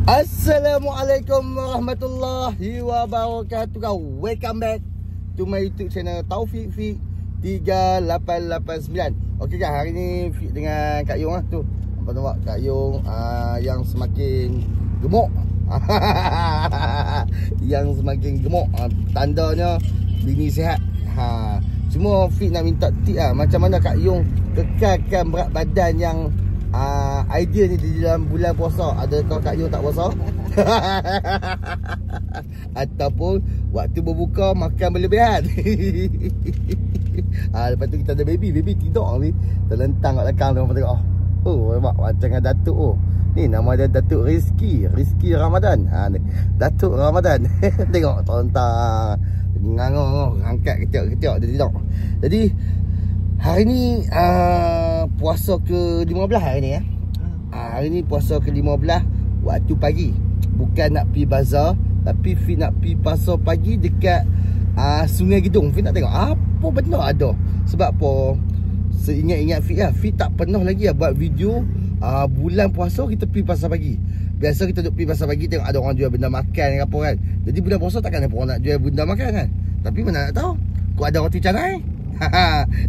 Assalamualaikum warahmatullahi wabarakatuh. Welcome back to my YouTube channel Taufik Fik 3889. Okey guys, hari ni Fik dengan Kak Yung tu. Nampak nampak Kak Yung yang semakin gemuk. Yang semakin gemuk, tandanya bini sihat. Cuma Fik nak minta tip macam mana Kak Yung kekalkan berat badan yang idea ni di dalam bulan puasa. Adakah Kak Yung tak puasa? Ataupun waktu berbuka makan berlebihan. Lepas tu kita ada baby tidur ni, terlentang kat belakang tu. Tengok, oh nampak macam dengan Datuk. Ni nama dia Datuk Rizky Ramadan. Ni Datuk Ramadan. Tengok terlentang, ngangong, angkat ketiak dia tidur. Jadi hari ni puasa ke-15 hari ni hari ni puasa ke-15 waktu pagi. Bukan nak pergi bazar, tapi Fik nak pergi pasar pagi dekat Sungai Gedung. Fik nak tengok apa benda ada. Sebab apa? Seingat-ingat Fik Fik tak pernah lagi buat video bulan puasa kita pergi pasar pagi. Biasa kita duk pergi pasar pagi tengok ada orang jual benda makan ke apa kan. Jadi bulan puasa takkan ada orang nak jual benda makan kan. Tapi mana nak tahu, kau ada roti canai.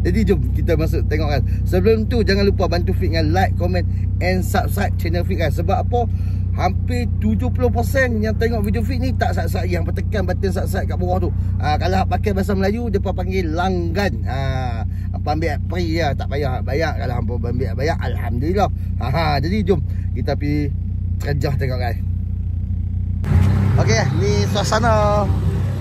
Jadi jom kita masuk tengok kan. Sebelum tu jangan lupa bantu Fik dengan like, comment and subscribe channel Fik kan. Sebab apa? Hampir 70% yang tengok video Fik ni tak subscribe. Yang tekan button subscribe kat bawah tu. Kalau pakai bahasa Melayu depa panggil langgan. Apa ambil free lah, tak payah bayar. Kalau hampa ambil bayar, alhamdulillah. Jadi jom kita pergi terjah tengok kan. Okey, ni suasana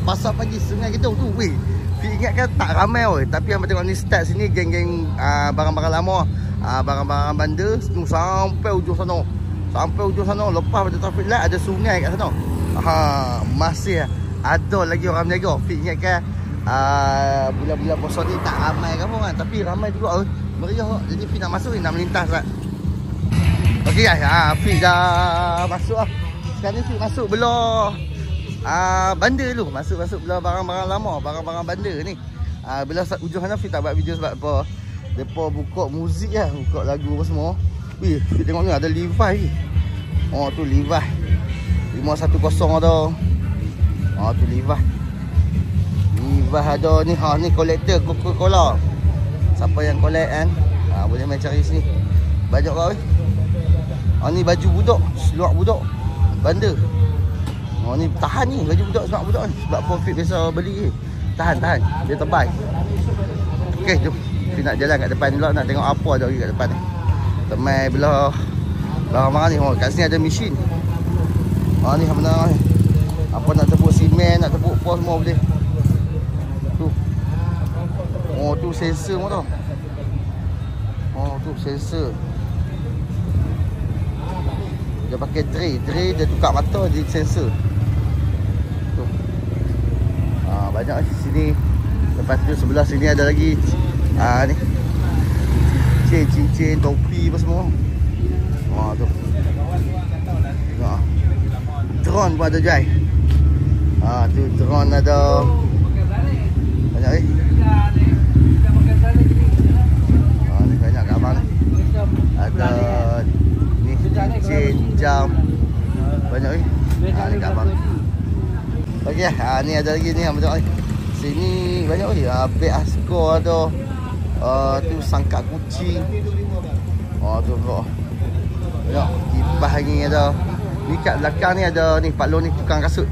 pasar pagi Sungai Gedung tu. Weh, Fik ingat kan tak ramai tapi yang tengok ni start sini geng-geng barang-barang lama, barang-barang bandar sampai ujung sana. Lepas pada traffic light ada sungai kat sana. Masih ada lagi orang berniaga. Fik ingat kan bulan-bulan puasa ni tak ramai ke apa kan, tapi ramai juga meriah. Jadi Fik nak masuk ni, nak melintas kan. Okey guys, Fik dah masuk lah. Sekarang ni Fik masuk belah bandar dulu. Masuk belah barang-barang lama, barang-barang bandar ni. Belah ujung sana Fik tak buat video sebab apa? Depa buka muzik lah, buka lagu apa semua. Wih, Fik tengok ni ada Levi ni. Oh tu Levi 510 tu. Tu Levi ada ni. Ni kolektor Coca-Cola. Siapa yang collect kan, boleh main cari sini. Banyak kau weh. Ni baju budak, seluar budak bandar. Ni tahan ni, baju budak, seluar budak ni. Sebab Fik biasa beli. Tahan, dia tebal. Okey, jom Fik nak jalan kat depan pula, nak tengok apa ada lagi kat depan ni. Temai belah barang-barang ni. Kat sini ada mesin. Ni apa nak tepuk simen, nak tepuk apa semua boleh. Tu. Tu sensor semua tau. Tu sensor. Dia pakai tray dia tukar mata jadi sensor. Tu. Banyak di sini. Lepas tu sebelah sini ada lagi ni. Cincin, topi apa semua. Tu. Tengok. Drone pun ada jual. Tu drone ada. Banyak ni. Ni banyak kat abang ni. Ada ni cincin, jam. Banyak ni. Ni kat abang. Okey, ni ada lagi ni apa tengok ni. Sini banyak ni. Beg askor ada. Tu sangkak kucing. Tu kau. Tengok kipas ni ada. Ni kat belakang ni ada ni Pak Long ni tukang kasut.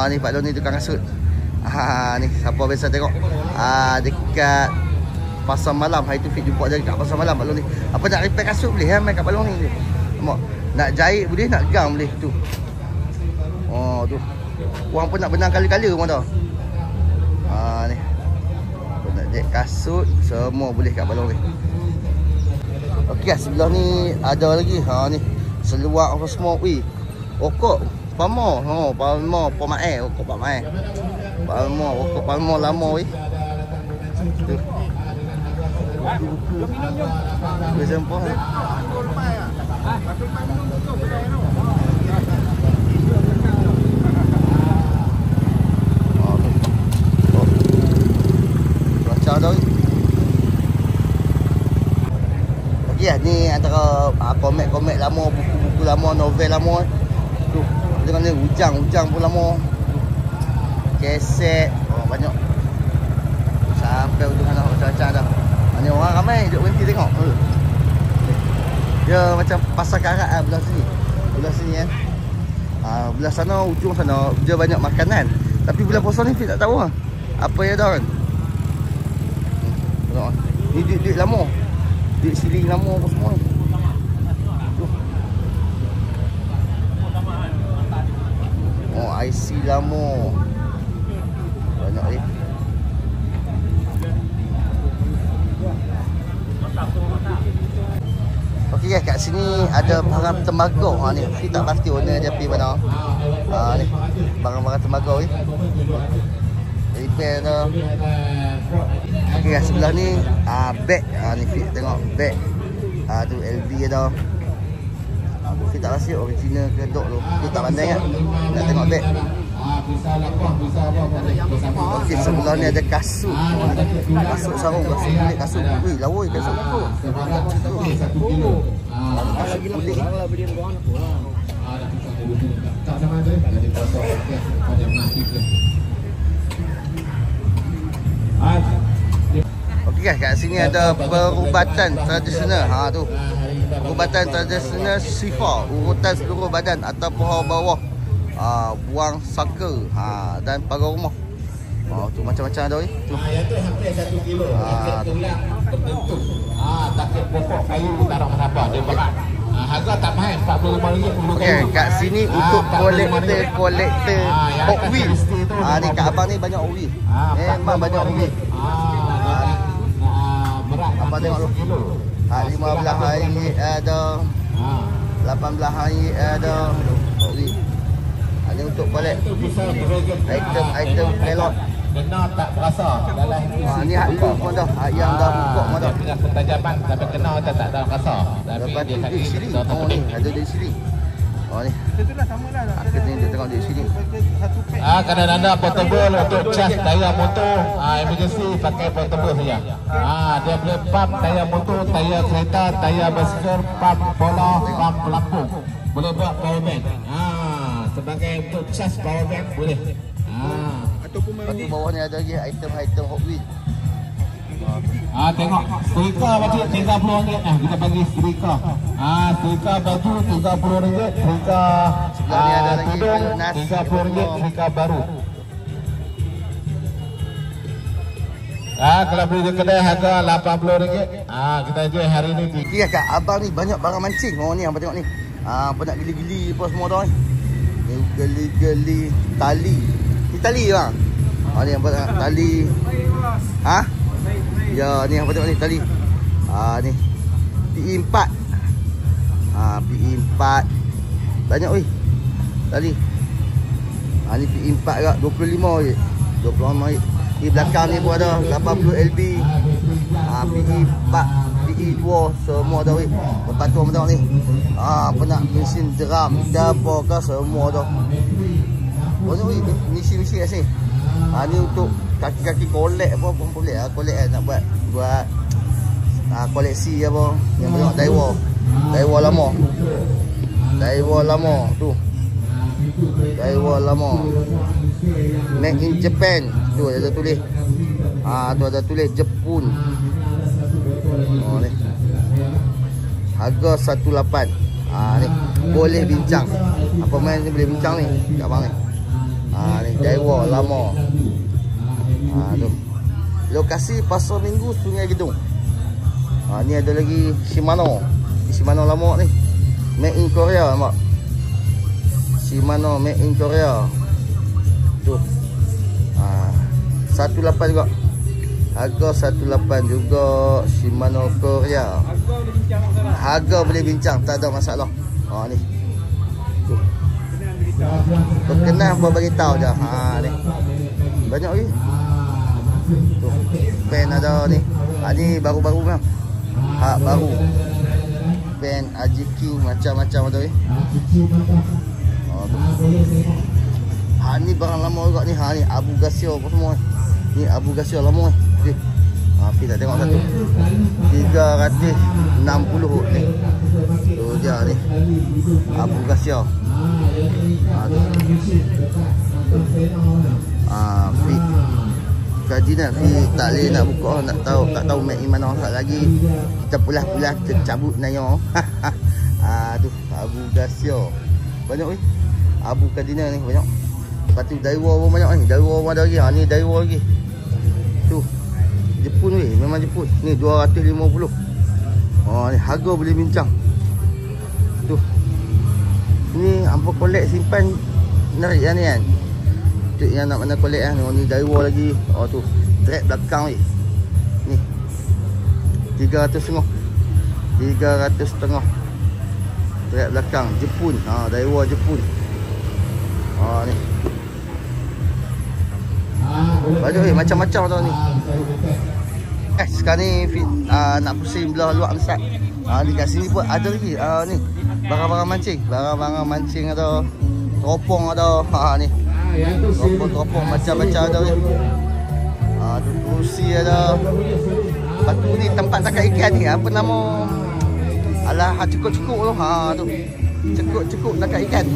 Ni Pak Long ni tukang kasut. Ni siapa biasa tengok dekat pasar malam. Hari tu Fik jumpa dia dekat pasar malam Pak Long ni. Apa nak repair kasut boleh main kat Pak Long ni. Nampak? Nak jahit boleh, nak gang boleh tu. Tu. Orang pun nak benang kala-kala pun tau. Ni. Nak jahit kasut semua boleh kat Pak Long ni. Okey, sebelah ni ada lagi. Ni seluar apa semua. Wih, okok Palmo. Palmo pemae, okok pemae. Palmo, okok Palmo lama weh. Tu. Biasa apa? Macam dah. Okey, ni antara komik-komik lama, buku-buku lama, novel lama. Tu, tengok ni hujang pun lama. Keset, banyak. Sampai ujung sana macam-macam dah. Ni orang ramai duduk berhenti tengok. Dia macam pasar karat lah belah sini. Belah sini kan. Belah sana, ujung sana dia banyak makanan. Tapi belah posong ni Fik tak tahu lah apa yang ada kan. Tengok. Ni duit lama. Duit siling lama apa semua ni. Oh, IC lama. Banyak ni. Okey guys, kat sini ada barang tembakau. Ni Fik tak pasti owner dia pergi mana. Ni barang-barang tembakau ni. Repair tu. Okey guys, sebelah ni beg. Ni Fik tengok beg. Tu LV ada. Fik tak pasti original ke dok tu. Fik tak pandai kan. Nak tengok beg. Okey, sebelah ni ada kasut. Kasut sarung, kasut kulit, kasut. Wih, lawa kasut tu. Kasut kulit. Okey guys, kat sini ada perubatan tradisional. Tu. Perubatan tradisional Sifa, urutan seluruh badan atau paha bawah. Buang saka dan pagar rumah. Tu macam-macam ada ni. Tu. Yang tu hampir 1 kilo. Tulang berbentuk. Takut pokok kayu taruh kenapa dia berat. Harga tak mahal, RM45 Okey, kat sini untuk kolektor Hot Wheels. Ni kat abang ni banyak Hot Wheels. Memang banyak Hot Wheels. Berat. Abang tengok tu. RM15 ada. RM18 ada. Hot Wheels. Ni untuk kolek item pelot. Kena tak berasa dalam ni hak lu pun dah. Yang dah buka pun dah. Dengan ketajaman tapi kena tak ada rasa. Lepas tu di sini. Ni ada di sini. Ni. Itulah samalah. Aku ni dia tengok di sini. Kadang-kadang portable untuk charge tayar motor. Emergency pakai portable saja. Dia boleh pump tayar motor, tayar kereta, tayar basikal, pump bola, pump pelampung. Boleh buat power bank. Sebagai untuk charge power bank boleh. Lepas tu bawah ni ada lagi item-item Hot Wheels. Tengok stiker baju RM30. Kita bagi stiker. Stiker baju RM30. Stiker sebelah ni ada lagi tudung RM30. Stiker baru. Kalau beli di kedai harga RM80. Kita jual hari ni. Okey kat abang ni banyak barang mancing. Ni abang tengok ni. Apa nak geli-geli apa semua dah ni. Ni geli-geli tali. Ni tali bang. Ni apa tali. Ya, ni apa tengok ni tali. Ni PE4. PE4. Banyak weh. Tali. Ni PE4 juga 25 je. 25 je. Di belakang ni pun ada 80 LB. PE4, PE2 semua dah weh. Lepas tu tengok ni. Apa nak mesin drum, dapur ke semua dah. Banyak weh mesin-mesin kat sini. Ni untuk kaki-kaki kolek apa pun boleh kolek nak buat koleksi apa yang tengok Daiwa lama tu. Daiwa lama made in Japan tu ada tulis. Tu ada tulis Jepun. Ni harga 18. Ni boleh bincang. Apa main ni boleh bincang ni kat abang ni. Ni Daiwa lama. Tu. Lokasi Pasar Minggu Sungai Gedung. Ni ada lagi Shimano. Shimano lama ni. Made in Korea mak. Shimano made in Korea. Tu. 18 juga. Harga 18 juga Shimano Korea. Harga boleh bincang, tak ada masalah. Ni. Tu. Berkenan apa bagi tahu je. Ni. Banyak lagi. Tu. Pen ada ni. Ni baru-baru memang. Baru. Pen Haji King macam-macam ada ni. Ni barang lama juga ni. Ni Abu Gasio apa semua. Ni Abu Gasio lama ni. Fi tak tengok satu. 360 ni. Tu dia ni. Abu Gassia. Fi kaji nak Fi tak boleh nak buka, tak tahu mek mana lagi. Kita pulas-pulas kita cabut nayo. Tu Abu Gassia. Banyak weh. Abu Kadina ni banyak. Lepas tu Daiwa pun banyak ni. Daiwa pun ada lagi. Ni Daiwa lagi. Tu Jepun weh, memang Jepun. Ni 250. Ni harga boleh bincang. Tu. Ni hampa collect simpan narik yang ni kan. Tu yang nak mana collect kan. Ni Daiwa lagi. Tu track belakang weh. Ni 300 setengah. Track belakang Jepun. Daiwa Jepun. Ni. Banyak macam-macam tau ni. Sekarang ni nak pusing belah luar Mesat. Di kat sini pun ada lagi. Ni barang-barang mancing. Barang-barang mancing ada. Teropong ada. Ni. Teropong macam-macam ada ni. Tu kerusi ada. Lepas tu ni tempat tangkap ikan ni. Apa nama? Alah cukup-cukup tu. Tu. Cukup tangkap ikan.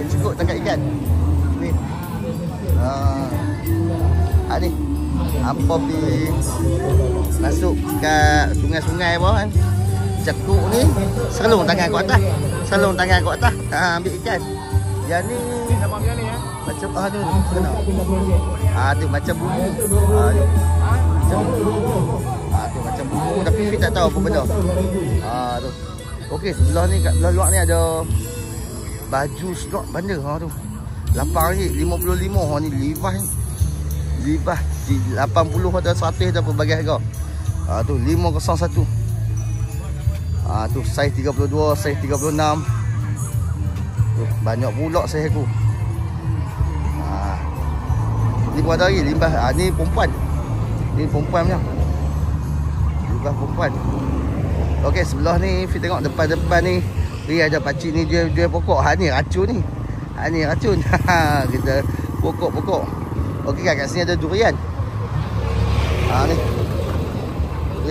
Cukup tangkap ikan. Ni. Ni. Hampa pergi masuk kat sungai-sungai bawah kan. Cekuk ni selung tangan kat atas. Ambil ikan. Yang ni macam tu tu macam bumbu. Tu macam bumbu tapi Fi tak tahu apa benda. Tu. Okey, sebelah ni kat belah luar ni ada baju stok bandar tu. RM8.55 ni Levi's 80 atau 100 atau pelbagai harga. Tu 501. Tu saiz 32, saiz 36. Tu banyak pula saiz aku. Ni pun ada lagi limbah. Ni perempuan. Ni perempuan punya. Limbah perempuan. Okey, sebelah ni Fi tengok depan-depan ni. Ni ada pakcik ni jual pokok. Ni racun ni. Ni racun. Kita pokok-pokok. Okey, kat sini ada durian. Ni.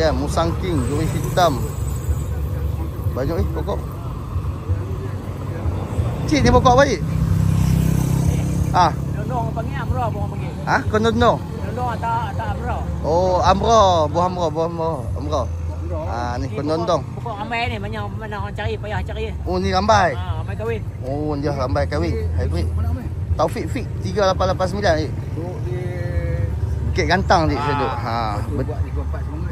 Ya, Musang King, durian hitam. Banyak ni pokok. Cik, ni pokok apa cik? Nondong panggil amra orang panggil. Konondong. Nondong atau amra. Amra, buah amra. Ni konondong. Pokok ramai ni, mana orang cari, payah cari. Ni rambai. Ramai kahwin. Dia rambai kahwin. Hybrid. Taufik Fik 3889 Bukit Gantang ni saya duduk.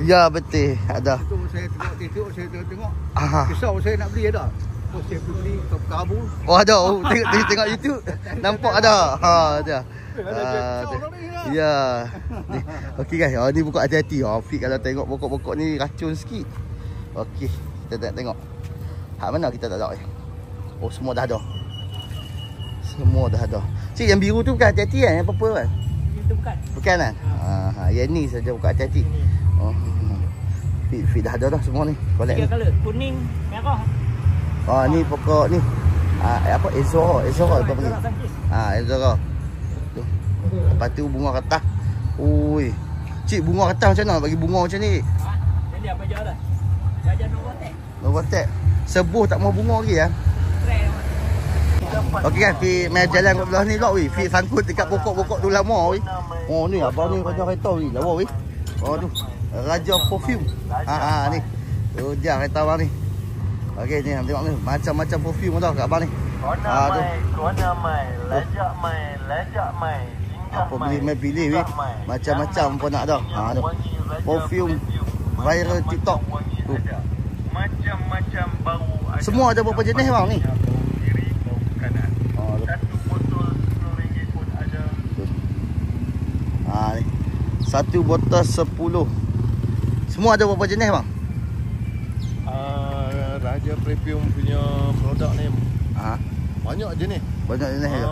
Ya betul ada. Saya tengok. Kisah saya nak beli ada. Saya beli kabur. Ada. Tengok YouTube. Nampak ada. Ada. Ya. Okey guys, ni buka hati-hati. Fik kalau tengok pokok-pokok ni racun sikit. Okey, kita tengok. Hak mana kita tak tahu. Semua dah ada. Semua dah ada. Cik, yang biru tu bukan hati-hati kan? Yang purple kan? Itu bukan. Bukan kan? Yang ni saja buka hati-hati. Fit dah ada dah semua ni. Kolek ni. 3 color, kuning, merah. Ni pokok ni. Apa? Ezora apa panggil? Ezora. Tu. Lepas tu bunga kertas. Oi. Cik, bunga kertas macam mana bagi bunga macam ni? Jadi apa je dah? Jajan Novotek. Sebuah tak mau bunga lagi ya? Okey kan, Fi main jalan kat belah ni pula weh. Fi sangkut dekat pokok-pokok tu lama weh. Ni abang ni raja kereta weh. Lawa weh. Tu. Raja perfume. Ni. Tu dia kereta abang ni. Okey ni tengok ni, macam-macam perfume tau kat abang ni. Kona mai, lajak mai. Apa boleh pilih weh. Macam-macam pun nak dah. Tu. Perfume viral TikTok. Tu. Macam-macam bau. Semua ada berapa jenis bang ni? Ni. Satu botol 10. Semua ada berapa jenis bang? Raja Perfume punya produk ni banyak jenis. Banyak jenis ya?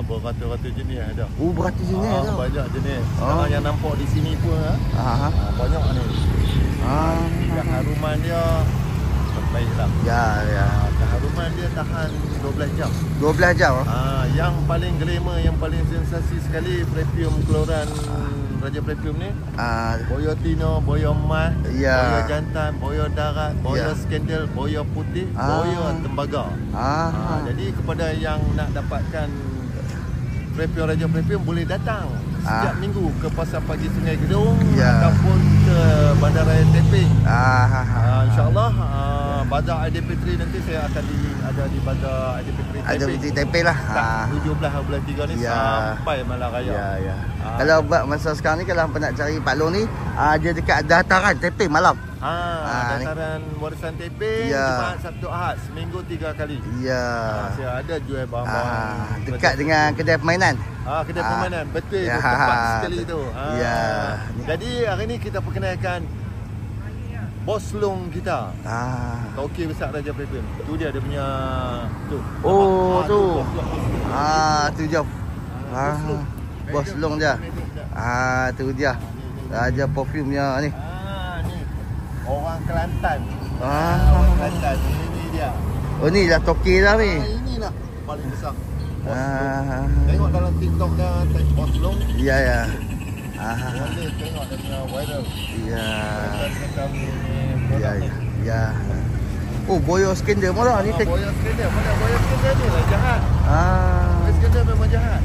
Beratus-ratus jenis ada. Beratus jenis ada? Banyak jenis. Sekarang yang nampak di sini pun banyak ni. Keharuman dia baiklah. Ya. Keharuman dia tahan 12 jam. 12 jam? Yang paling glamour, yang paling sensasi sekali perfume keluaran Raja Premium ni. Ah, Boyo Tino, Boyo Emas, Ya. Boyo Jantan, Boyo Darat, Boyo Ya. Skandal, Boyo Putih, Boyo Tembaga. Jadi kepada yang nak dapatkan Premium Raja Premium boleh datang setiap minggu ke Pasar Pagi Sungai Gedong ataupun ke Bandaraya Teping. InsyaAllah bazar IDP3 nanti saya akan ada di bazar IDP3 Teping. ada di Taipei lah. 17 bulan 3 ni sampai Malam Raya. Ya. Kalau buat masa sekarang ni kalau hampa nak cari Pak Long ni, dia dekat dataran Taipei malam. Dataran Warisan Teping, Jumaat, Sabtu, Ahad, seminggu 3 kali. Ya. Saya ada jual barang-barang dekat dengan kedai permainan. Kedai permainan. Betul Ya. tu, tepat sekali tu. Ya. Jadi hari ni kita perkenalkan Bos Long kita. Toki besar Raja Premium. Tu dia punya tu. Oh, tu. Bos Long. Tu je. Bos Long dia. Tu dia. Raja Perfume-nya ni. Ni. Orang Kelantan. Orang Kelantan. Ini dia. Oh ni dah toki dah ni. Inilah paling besar. Bos Long. Tengok dalam TikTok dah Bos Long. Ya. Boleh tengok dia punya viral. Ya. Oh, Boyo Skandal mana ni? Boyo Skandal. Mana Boyo Skandal ni lah jahat. Boyo Skandal memang jahat.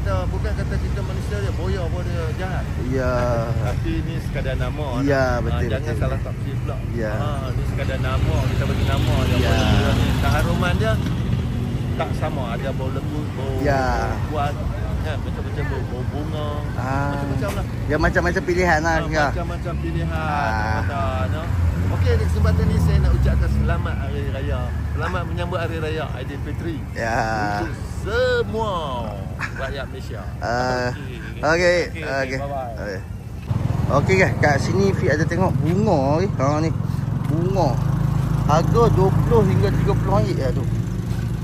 Bukan kata kita manusia dia, Boyo pun dia jahat. Ya. Tapi ni sekadar nama. Ya, betul. Jangan salah tafsir pula. Ya. Ni sekadar nama, kita bagi nama dia. Ya. Keharuman dia tak sama, ada bau lembut, bau kuat. Kan, macam-macam bau bunga. Macam-macam lah. Ya, macam-macam pilihan lah. Macam-macam pilihan. Okey, di kesempatan ni saya nak ucapkan selamat Hari Raya. Selamat menyambut Hari Raya Aidilfitri. Ya. Untuk semua rakyat Malaysia. Okey. Bye-bye. Okey guys, kat sini Fik ada tengok bunga ni. Bunga. Harga 20 hingga 30 ringgit lah tu.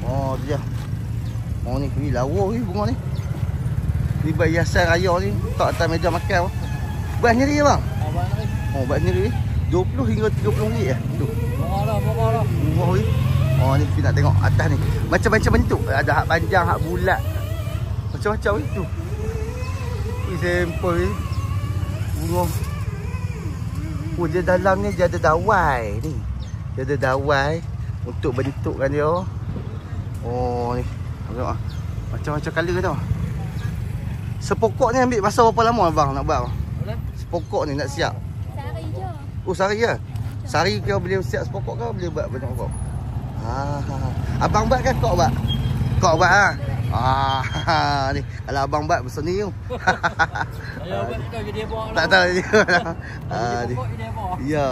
Oh, tu dia. Oh ni, lawa ni bunga ni. Ni buat hiasan raya ni. Tak atas meja makan. Buat sendiri bang? Oh, buat sendiri. 20 hingga 30 ringgit lah tu. Murah lah. Murah ni. Oh ni Fik nak tengok atas ni. Macam-macam bentuk. Ada hak panjang, hak bulat. Macam-macam ni tu. Ni sampel ni. Bunga. Oh, dia dalam ni dia ada dawai ni. Dia ada dawai untuk bentukkan dia. Oh ni. Tengok macam-macam color tau. Sepokok ni ambil masa berapa lama abang nak buat? Sepokok ni nak siap. Sehari je. Oh, sehari je. Sehari kau boleh siap sepokok kau boleh buat banyak pokok. Abang buat kan kau buat? Kau buat ni kalau abang buat besar ni tu. Saya buat tak tahu jadi apa lah. Tak tahu dia. Jadi pokok jadi apa? Ya,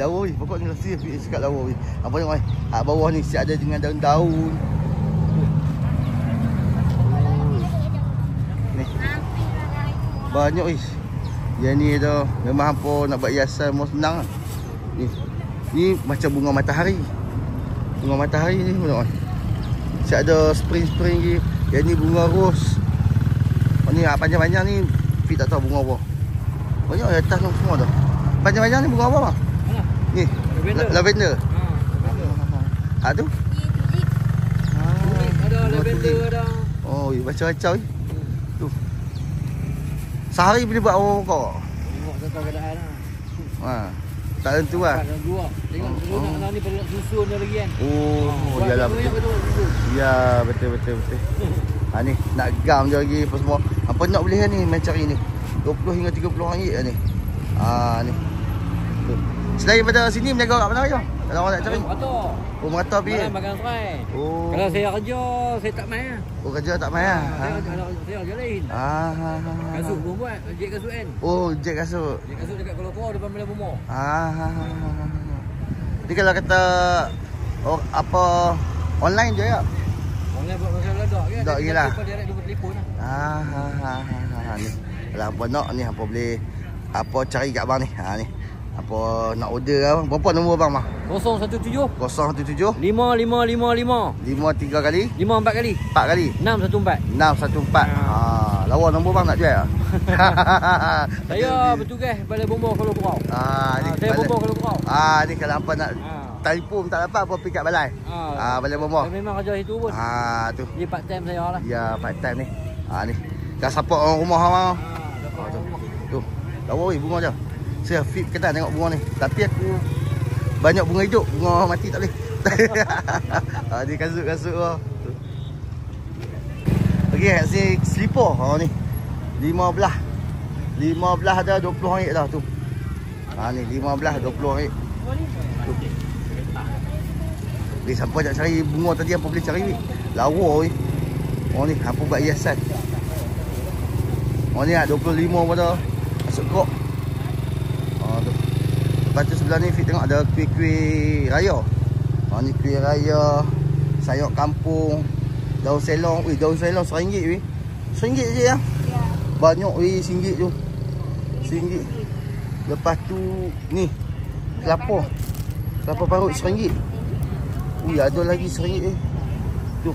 lawa ni. Pokok ni rasa cakap lawa ni. Apa tengok ni? Bawah ni siap ada dengan daun-daun. Ni. Banyak wis. Yang ni tu memang hampa nak buat hiasan mau senang. Ni. Ni macam bunga matahari. Bunga matahari ni tengok. Siap ada spring-spring lagi. Yang ni bunga ros. Oh ni panjang-panjang ni Fik tak tahu bunga apa. Banyak atas tu semua tu. Panjang-panjang ni bunga apa bang? Ni. Lavender. Tu. Ada lavender ada. Oh, macam-macam ni. Tu. Sehari boleh buat orang kau. Tengok tentang keadaan lah. Tak tentu lah. Tak tentu lah. Tengok nak ni perlu susun dia lagi kan. Oh, yalah betul. Ya, betul. Ni nak gam je lagi apa semua. Apa nak boleh ni main cari ni. 20 hingga 30 ringgit lah ni. Ni. Tu. Selain pada sini berniaga kat mana lagi? Kalau orang nak cari. Oh, merata pergi. Makan serai. Oh. Kalau saya kerja, saya tak main. Oh, kerja tak main lah. Saya kerja lain. Kasut pun buat, jet kasut kan. Oh, jet kasut. Jet kasut dekat Kolokor depan Mela Bumor. Ni kalau kata apa online je ya? Online buat macam ledak kan. Tak gila. Direct jumpa telefon lah. Ni. Kalau apa nak ni apa boleh apa cari kat abang ni. Ni. Apa nak order abang? Berapa nombor abang mah? 017 017 5555 5 3 kali 5 4 kali 4 kali 614. 614. Lawa nombor bang nak jual. Saya bertugas Balai Bomba Kolokor. Ni Saya Bomba Kolokor. Ni kalau apa nak telefon tak dapat apa pergi kat balai. Balai Bomba. Saya memang kerja situ pun. Tu. Dia part time saya lah. Ya, part time ni. Ni. Dah support orang rumah abang. Lawa weh bunga dia. Saya fit kenal tengok bunga ni. Tapi aku banyak bunga hidup, bunga mati tak boleh. Ni kasut-kasut lah. Okey, kat sini slipper. Ni 15 ada RM20 dah tu. Ni 15 RM20. Tu. Siapa nak cari bunga tadi apa boleh cari ni? Lawa weh. Ni apa buat hiasan. Ni nak 25 pun dah. Masuk kok. Tu. Lepas tu sebelah ni Fik tengok ada kuih-kuih raya. Ni kuih raya, sayur kampung, daun selong. Daun selong RM1 weh. RM1 je ya. Banyak weh RM1 tu. RM1. Lepas tu ni kelapa. Kelapa parut RM1. Ada lagi RM1 weh. Tu.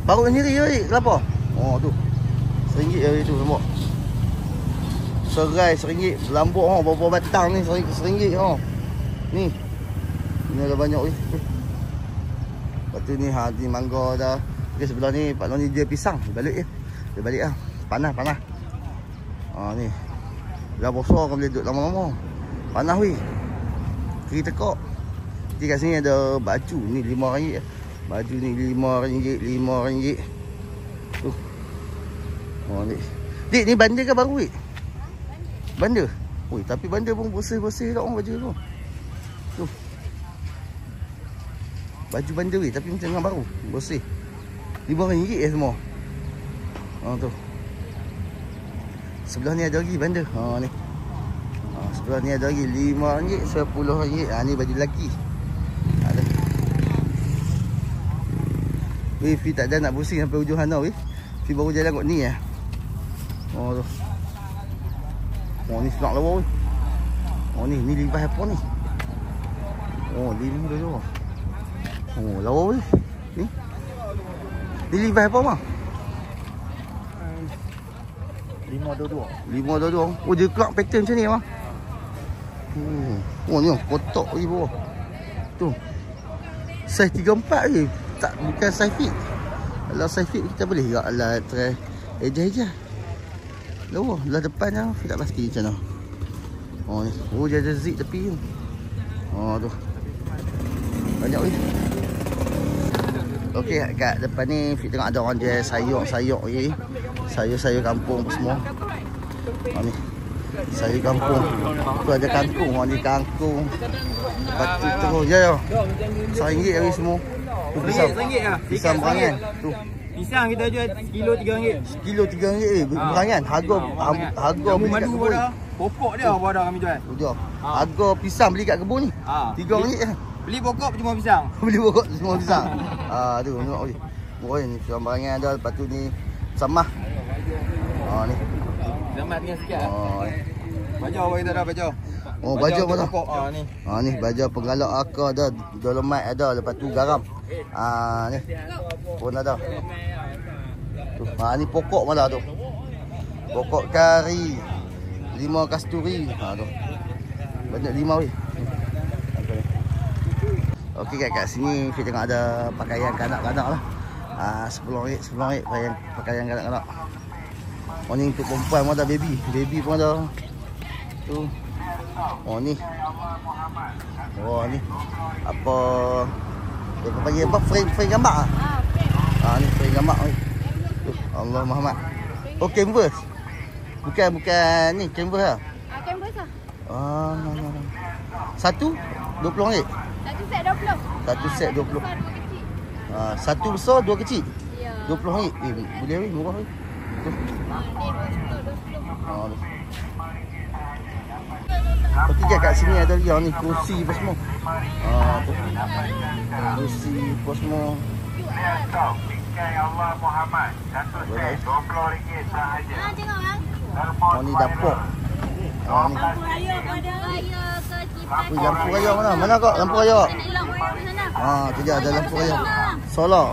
Parut sendiri weh kelapa. Tu. RM1 weh tu nampak. Serai RM1. Lambuk berapa batang ni RM1 Ni. Ni ada banyak weh. Lepas tu ni ni mangga dah. Okey sebelah ni Pak Long ni dia pisang. Balik je. Dia balik lah. Panas. Ni. Dah besar kan boleh duduk lama-lama. Panas weh. Kiri tekak. Nanti kat sini ada baju. Ni RM5. Baju ni RM5. Tu. Ni. Dik ni bandar ke baru weh? Bandar? Tapi bandar pun bersih-bersih tak orang baju tu. Tu. Baju bandar weh tapi macam dengan baru. Bersih. RM5 semua. Tu. Sebelah ni ada lagi bandar. Ni. Sebelah ni ada lagi RM5, RM10. Ni baju lelaki. Ada. Weh, Fi tak ada nak pusing sampai hujung sana weh. Fi baru jalan kot ni tu. Ni selak lawa weh. Ni lipas apa ni? Lima dua. Lawa weh. Ni. Ni lipas apa bang? 522. Dia kelak pattern macam ni bang. Ni kotak lagi bawah. Tu. Saiz 34 je. Tak, bukan saiz fit. Kalau saiz fit kita boleh juga lah try eja-eja. Lawa, belah depan dah tak pasti macam mana. Ni. Dia ada zip tepi tu. Tu. Banyak weh. Okey, kat depan ni Fik tengok ada orang jual sayur lagi. Sayur kampung semua. Ni. Sayur kampung. Tu ada kangkung. Ni kangkung. Lepas tu terus je. RM1 lagi semua. Tu pisang. Pisang berangan. Tu. Pisang kita jual kilo RM3. Kilo RM3 berangan. Harga beli kat kebun. Pokok dia apa dah kami jual. Harga pisang beli kat kebun ni. RM3 je. Beli pokok cuma pisang. Beli pokok semua pisang. Tu tengok weh. Ni pisang berangan ada. Lepas tu ni samah. Ni. Selamat tinggal sikit. Baju apa kita dah baju? Baju apa dah? Ni. Ni baju penggalak akar ada, dolomite ada, lepas tu garam. Ni. Pun ada. Tu. Ni pokok malah tu. Pokok kari. 5 kasturi. Tu. Banyak 5 weh. Okey kat sini Fik tengok ada pakaian kanak-kanak lah. RM10 pakaian kanak-kanak. Ni untuk perempuan pun ada baby. Baby pun ada. Tu. Ni. Ni. Apa panggil apa? Frame gambar ah? Ni frame gambar ni. Tu. Allah Muhammad. Canvas. Bukan ni canvas lah. Canvas lah. Satu RM20. Satu set 20. Satu besar, 2 kecil. Ya. RM20. Boleh weh, murah weh. Tu. Okey kat sini ada yang ni kursi apa semua. Tu. Kursi apa semua. Allah Muhammad RM20 sahaja. Tengok kan. Ni dapur. Ni. Lampu raya pada raya ke kipas. Lampu raya mana? Mana kak lampu raya? Tu dia ada lampu raya. Solar.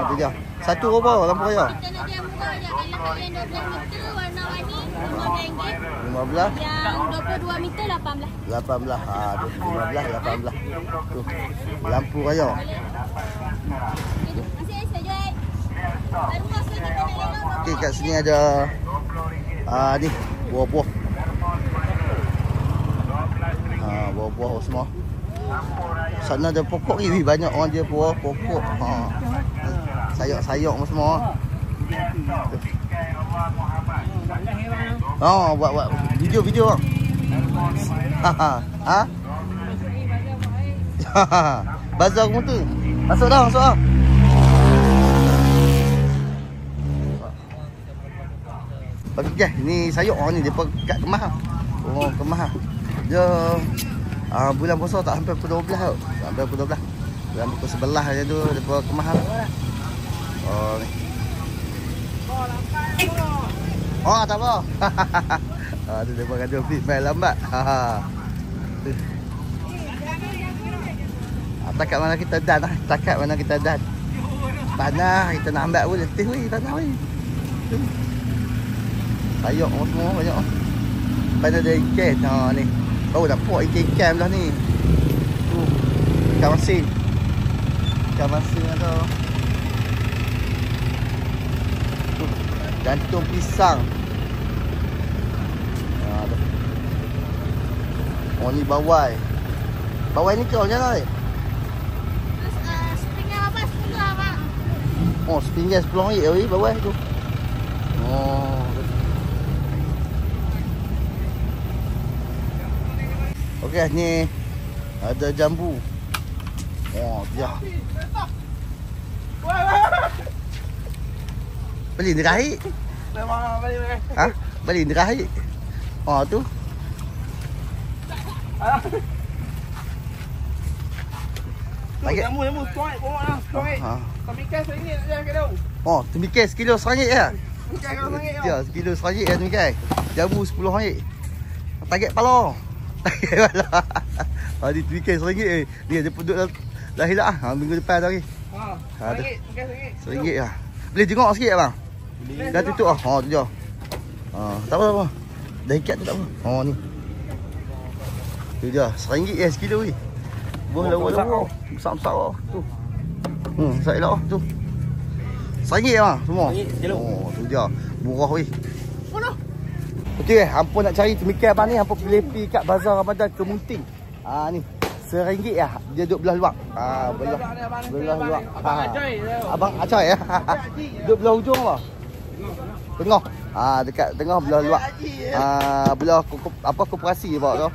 Tu dia. Satu berapa lampu raya? Kita nak jual murah je. Kalau yang 12 meter warna-warni RM15. 15. Yang 22 meter 18. 18. Tu 15 18. Tu. Lampu raya. Masih saya jual. Baru masa kita nak elok. Okey kat sini ada ni Buah-buah. Buah-buah semua. Sana ada pokok ni, banyak orang dia buah pokok. Sayur-sayur semua. Buat video bang. Bazar motor. Masuk dah. Bagi guys, ni sayur ni depa kat Kemas. Kemas. Dia bulan puasa tak sampai pukul 12 tau. Sampai pukul 12. Bulan pukul 11 je tu depa Kemas. Ni. Tak apa. Tu depa kata fit main lambat. Takat mana kita dan Tanah kita nak ambil pun letih weh, tanah weh. Sayur semua banyak. Pada ada ikan ni. Baru dapat ikan belah ni. Tu ikan masin. Ada. Tu jantung pisang. Ni bawai. Bawai ni kau macam mana ni? Sepinggan apa? 10 abang. Sepinggan RM10 bawai tu. Okey, ni ada jambu. Dia. Beli derahik. Beli derahik. Tu. Lagi Jamu tuai bawa lah. Tuai. Temikai RM1 je ke tu. temikai sekilo RM1 ya. Temikai kalau RM1 Ya, sekilo RM1 ya temikai. Jamu RM10. Target pala. Di temikai RM1. Dia penduduk dah hilang minggu depan dah lagi. RM1 lah. Boleh tengok sikit bang. Dah tutup tu je. Tak apa. Dah ikat tu tak apa. Ni. Tu je RM1 sekilo ni. Buah lawa-lawa. Besar-besar lah. Tu. Besar elok tu. RM1 lah semua. Tu je. Murah weh. Okey, hampa nak cari temikai abang ni, hampa boleh pergi kat Bazar Ramadan Kemunting. Ni. RM1 lah. Dia duduk belah luar. Belah luar. Abang Acoy ya. Duduk belah ujung lah. Tengah. Dekat tengah belah luar. Belah koperasi bawa tu.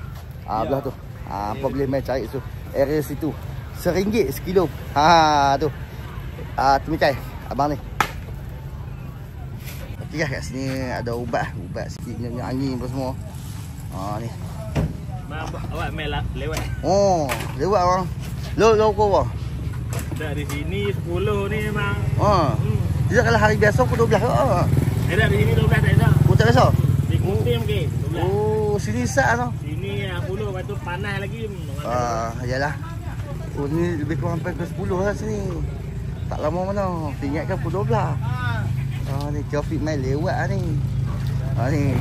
Belah tu. Apa boleh main cari tu. Area situ. RM1 sekilo. Tu. Temikai abang ni. Okey kat sini ada ubat sikit minyak angin apa semua. Ni. Awak main lewat. Lewat bang. Lo kau bang. Dari sini 10 ni memang. Dia kalau hari biasa pukul 12 ke? Ada di sini 12 tak ada. Tak biasa. Di Kutim ke 12. Sini sat tu. Sini 10 lepas tu panas lagi. Yalah. Ni lebih kurang sampai ke 10 lah sini. Tak lama mana. Ingatkan pukul 12. Ni trafik main lewat ni. Ni.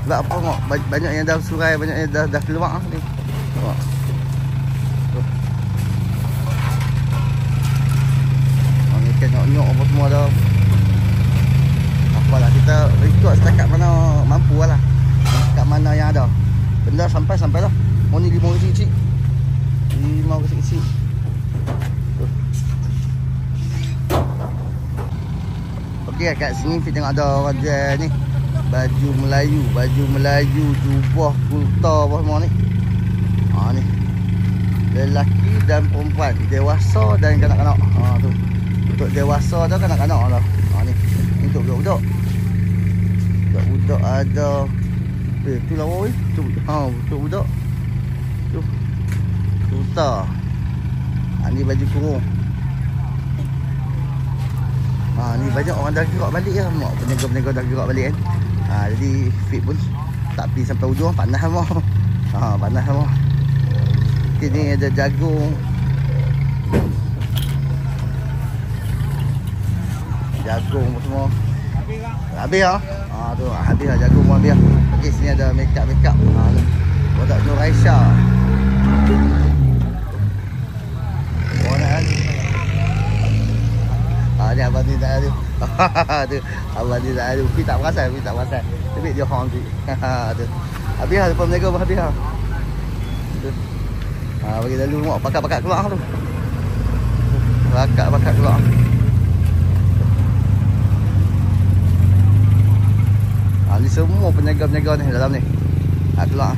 Sebab apa tengok banyak yang dah surai, banyak yang dah keluar ni. Tengok. Ni kan nyok-nyok apa semua dah. Apalah kita ikut setakat mana mampu lah. Setakat mana yang ada. Benda sampai lah. Ni 5 kecil-kecil. 5 kecil-kecil. Okey, kat sini kita tengok ada orang jual ni. Baju Melayu, jubah, kurta apa semua ni. Ni. Lelaki dan perempuan, dewasa dan kanak-kanak. Tu. Untuk dewasa tu kanak-kanak lah. Ni. Untuk budak-budak. Budak-budak ada. Tu lawa weh. Untuk budak. Tu. Kurta. Ni baju kurung. Ni banyak orang dah gerak balik lah. Peniaga-peniaga dah gerak balik kan. Jadi fit pun tak pergi sampai ujung. Panas semua. Panas semua. Okay, ni ada jagung. Jagung semua. Habis lah. Tu habis lah jagung pun habis lah. Okay, sini ada make up. Produk Nur Aisyah. ni abang ni tak ada. Tu. Abang ni tak ada. Pi tak perasan, Tapi dia hang tu. Tu. Habis dah depan meniaga habis dah. Tu. Bagi lalu mak pakat-pakat keluar tu. Pakat keluar. Ni semua peniaga-peniaga ni dalam ni. Keluar.